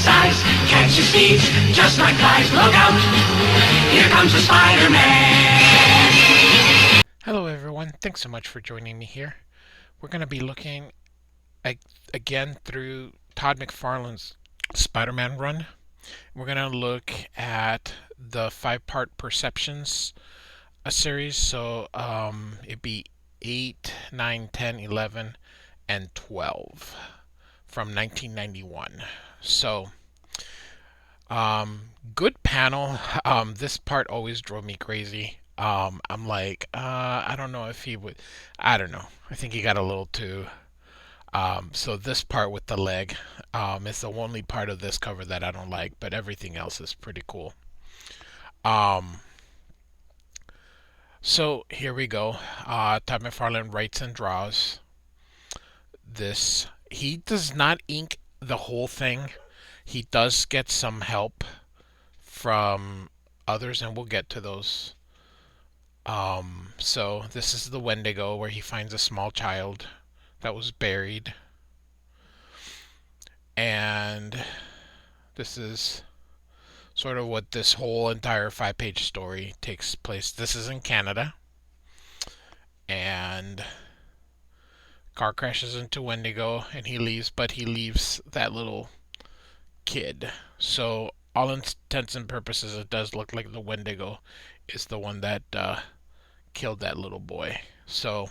size, catches thieves just like flies. Look out, here comes the Spider-Man. Hello everyone, thanks so much for joining me here. We're going to be looking again through Todd McFarlane's Spider-Man run. We're going to look at the 5-part Perceptions series, so it'd be 8, 9, 10, 11, and 12 from 1991. So, good panel. This part always drove me crazy. I'm like, I don't know if he would, I don't know. I think he got a little too. So this part with the leg is the only part of this cover that I don't like, but everything else is pretty cool. So here we go. Todd McFarlane writes and draws this. He does not ink the whole thing. He does get some help from others, and we'll get to those. So this is the Wendigo, where he finds a small child that was buried. And this is sort of what this whole entire 5-page story takes place. This is in Canada. And car crashes into Wendigo and he leaves, but he leaves that little kid. So all intents and purposes, it does look like the Wendigo is the one that killed that little boy. So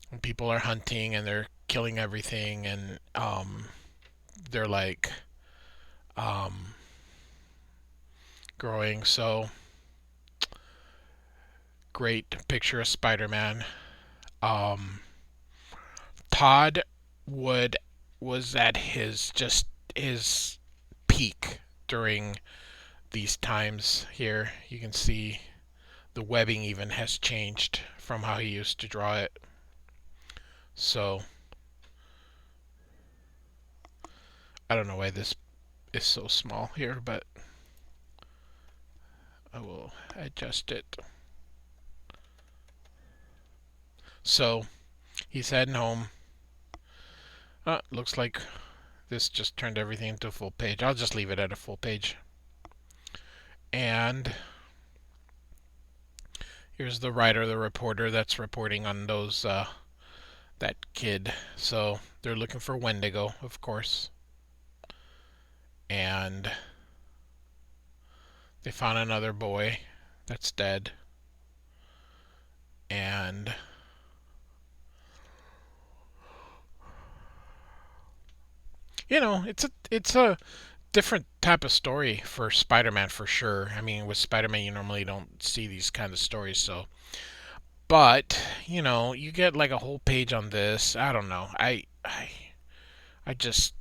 when people are hunting and they're killing everything, and they're like growing. So great picture of Spider-Man. Todd was at his peak during these times here. You can see the webbing even has changed from how he used to draw it. So I don't know why this is so small here, but I will adjust it. So he's heading home. Looks like this just turned everything into a full page. I'll just leave it at a full page. And here's the writer, the reporter that's reporting on those that kid. So they're looking for Wendigo, of course. And they found another boy that's dead. And you know, it's a different type of story for Spider-Man for sure. I mean, with Spider-Man you normally don't see these kind of stories, so but, you know, you get like a whole page on this. I don't know. I just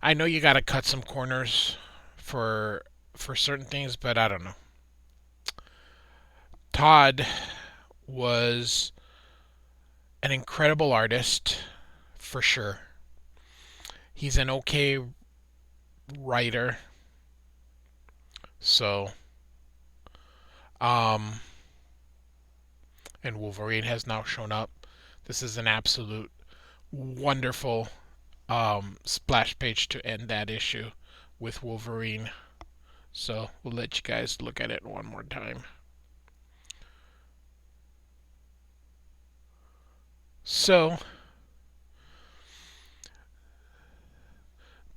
I know you got to cut some corners for certain things, but I don't know. Todd was an incredible artist for sure. He's an okay writer. So, um, and Wolverine has now shown up. This is an absolute wonderful splash page to end that issue with Wolverine. So we'll let you guys look at it one more time. So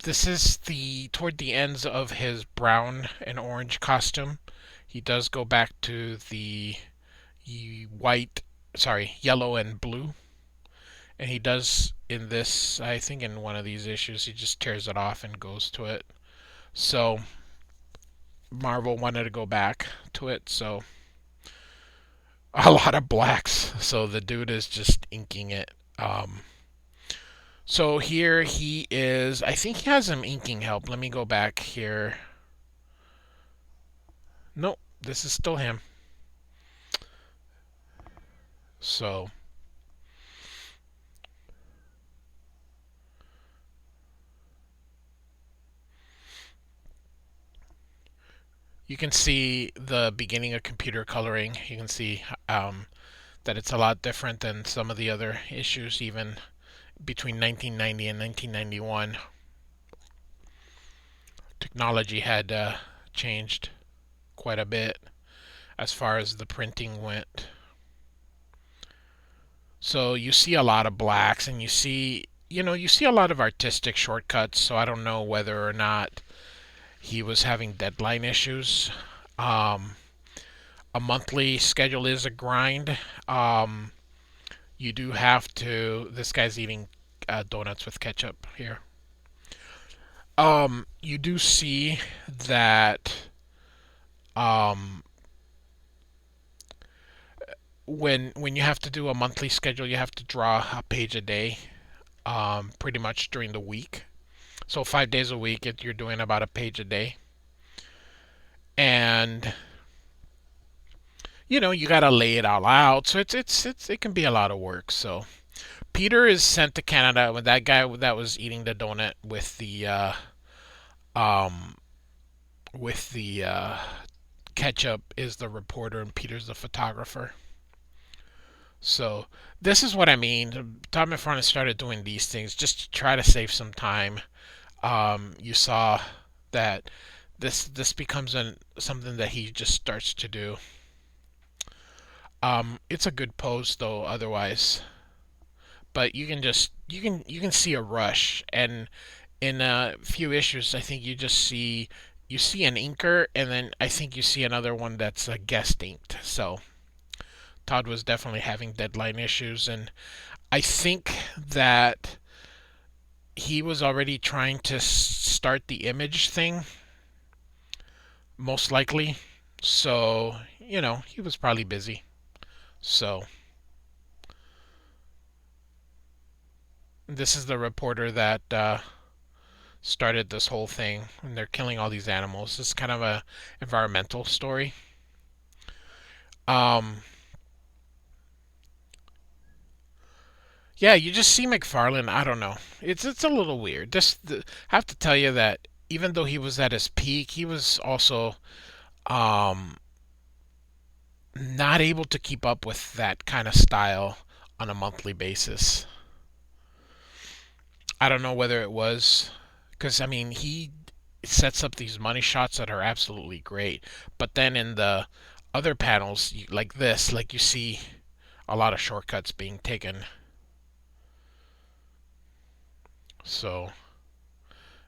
this is toward the ends of his brown and orange costume. He does go back to the yellow and blue. And he does in this, I think in one of these issues, he just tears it off and goes to it. So Marvel wanted to go back to it, so a lot of blacks. So the dude is just inking it. So here he is. I think he has some inking help. Let me go back here. Nope, this is still him. So you can see the beginning of computer coloring. You can see that it's a lot different than some of the other issues, even between 1990 and 1991. technology had changed quite a bit as far as the printing went. So you see a lot of blacks, and you see a lot of artistic shortcuts. So I don't know whether or not he was having deadline issues. Um, a monthly schedule is a grind. Um, you do have to. This guy's eating donuts with ketchup here. You do see that um, when you have to do a monthly schedule, you have to draw a page a day, pretty much during the week. So 5 days a week, you're doing about a page a day, and you gotta lay it all out. So it can be a lot of work. So Peter is sent to Canada with that guy that was eating the donut um with the ketchup is the reporter, and Peter's the photographer. So this is what I mean. Todd McFarlane started doing these things just to try to save some time. You saw that this becomes something that he just starts to do. It's a good pose though, otherwise, but you can see a rush, and in a few issues, I think you see an inker, and then I think you see another one that's guest inked. So Todd was definitely having deadline issues, and I think that he was already trying to start the image thing, most likely. So, he was probably busy. So, this is the reporter that started this whole thing, and they're killing all these animals. This is kind of a environmental story. Um, yeah, you just see McFarlane. I don't know. It's a little weird. I have to tell you that even though he was at his peak, he was also um, not able to keep up with that kind of style on a monthly basis. I don't know whether it was because I mean he sets up these money shots that are absolutely great, but then in the other panels like this, like you see a lot of shortcuts being taken. So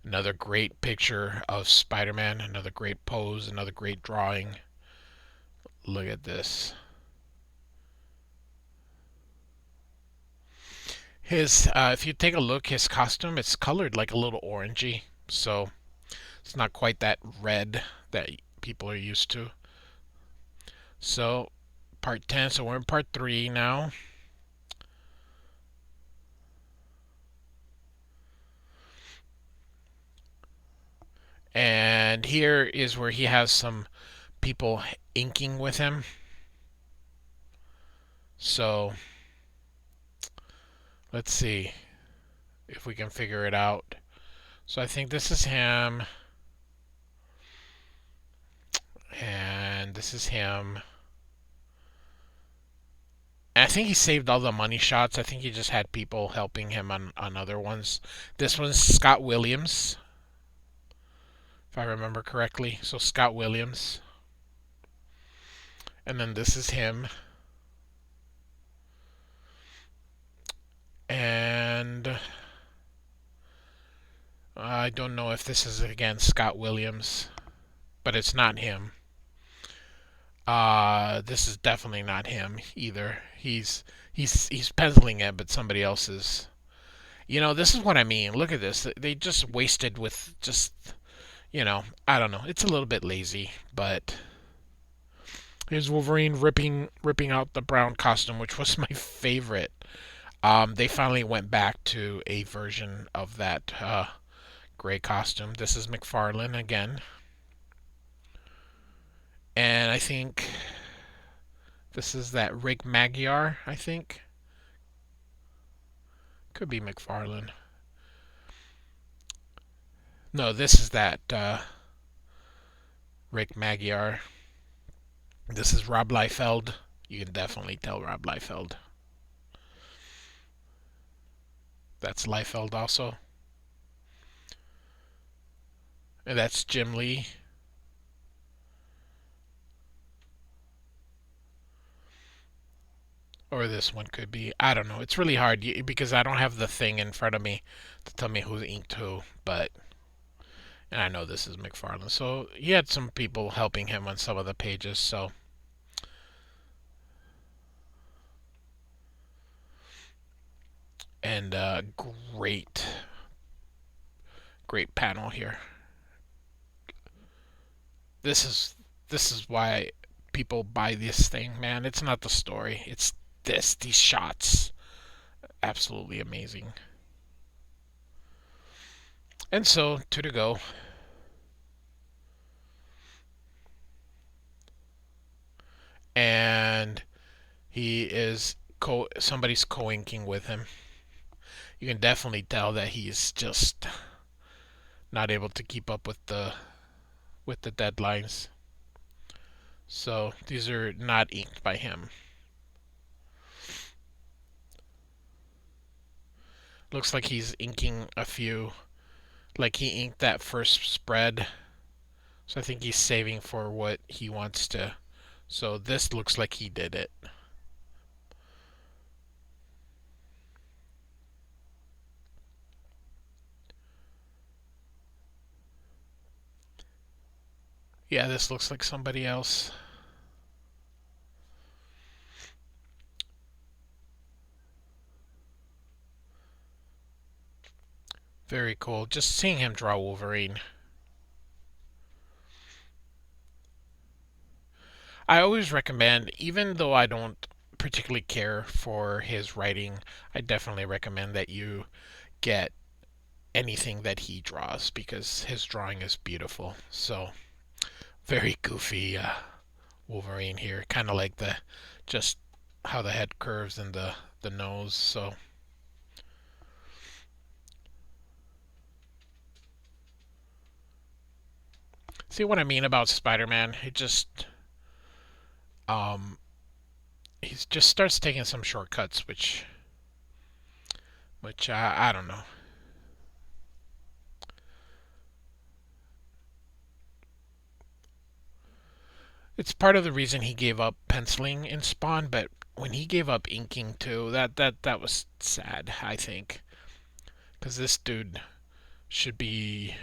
another great picture of Spider-Man, another great pose, another great drawing. Look at this. If you take a look, his costume, it's colored like a little orangey, so it's not quite that red that people are used to. So, part 10, so we're in part 3 now. And here is where he has some people inking with him. So, let's see if we can figure it out. So I think this is him, and this is him. And I think he saved all the money shots. I think he just had people helping him on other ones. This one's Scott Williams, if I remember correctly. So Scott Williams. And then this is him. And I don't know if this is again Scott Williams, but it's not him. This is definitely not him either. He's penciling it, but somebody else is. This is what I mean. Look at this. They just wasted with just, I don't know. It's a little bit lazy, but here's Wolverine ripping out the brown costume, which was my favorite. They finally went back to a version of that gray costume. This is McFarlane again. And I think this is that Rick Magyar, I think. Could be McFarlane. No, this is that Rick Magyar. This is Rob Liefeld. You can definitely tell Rob Liefeld. That's Liefeld also. And that's Jim Lee. Or this one could be. I don't know. It's really hard because I don't have the thing in front of me to tell me who inked who. But and I know this is McFarlane. So he had some people helping him on some of the pages. So and great panel here. This is this is why people buy this thing, man. It's not the story. It's these shots. Absolutely amazing. And so, two to go. And he is somebody's co-inking with him. You can definitely tell that he's just not able to keep up with the deadlines. So these are not inked by him. Looks like he's inking a few. Like he inked that first spread. So I think he's saving for what he wants to. So this looks like he did it. Yeah, this looks like somebody else. Very cool. Just seeing him draw Wolverine. I always recommend, even though I don't particularly care for his writing, I definitely recommend that you get anything that he draws because his drawing is beautiful. So, very goofy Wolverine here, kind of like the just how the head curves and the nose. So, see what I mean about Spider-Man? It just um he just starts taking some shortcuts, which I don't know. It's part of the reason he gave up penciling in Spawn, but when he gave up inking too, that was sad. I think because this dude should be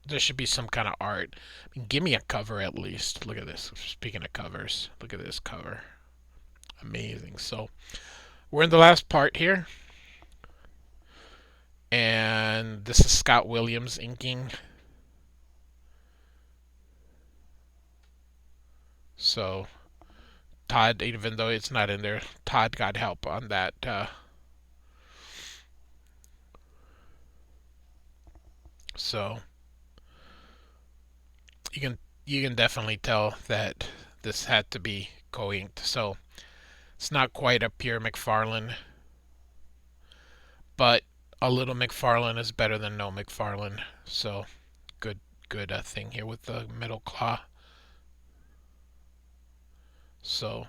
there should be some kind of art. I mean, give me a cover at least. Look at this. Speaking of covers, look at this cover. Amazing. So we're in the last part here, and this is Scott Williams inking. So Todd, even though it's not in there, Todd got help on that. So you can definitely tell that this had to be co-inked. So it's not quite a pure McFarlane, but a little McFarlane is better than no McFarlane. So good thing here with the middle claw. So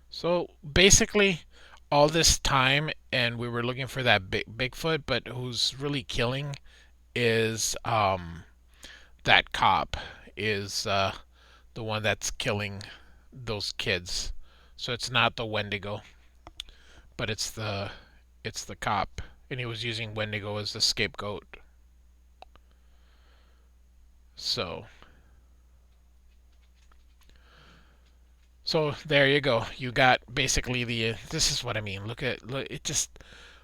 so basically all this time and we were looking for that Bigfoot, but who's really killing is that cop is the one that's killing those kids. So it's not the Wendigo, but it's the cop, and he was using Wendigo as the scapegoat. So so there you go. You got basically the. This is what I mean. Look. It just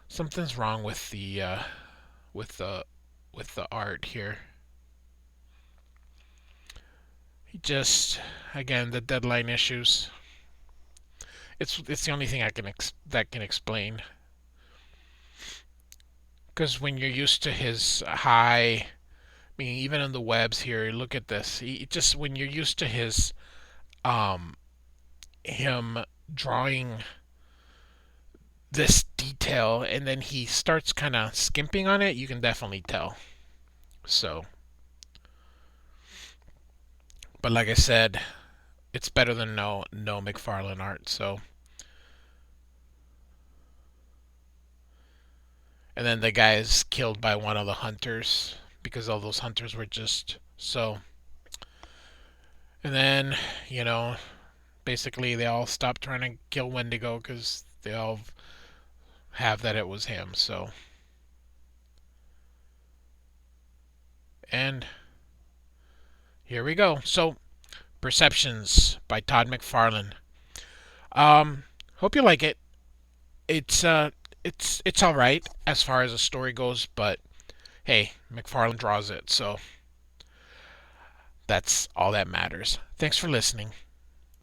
something's wrong with the with the art here. He just again the deadline issues. It's the only thing I can that can explain. Because when you're used to his high, I mean, even in the webs here, look at this. He just when you're used to his um him drawing this detail and then he starts kind of skimping on it, you can definitely tell. So, but like I said, it's better than no McFarlane art. So And then the guy is killed by one of the hunters because all those hunters were just so. And then, you know, basically they all stop trying to kill Wendigo because they all have that it was him. So, and here we go. So, Perceptions by Todd McFarlane. Hope you like it. It's it's all right as far as the story goes, but hey, McFarlane draws it, so that's all that matters. Thanks for listening.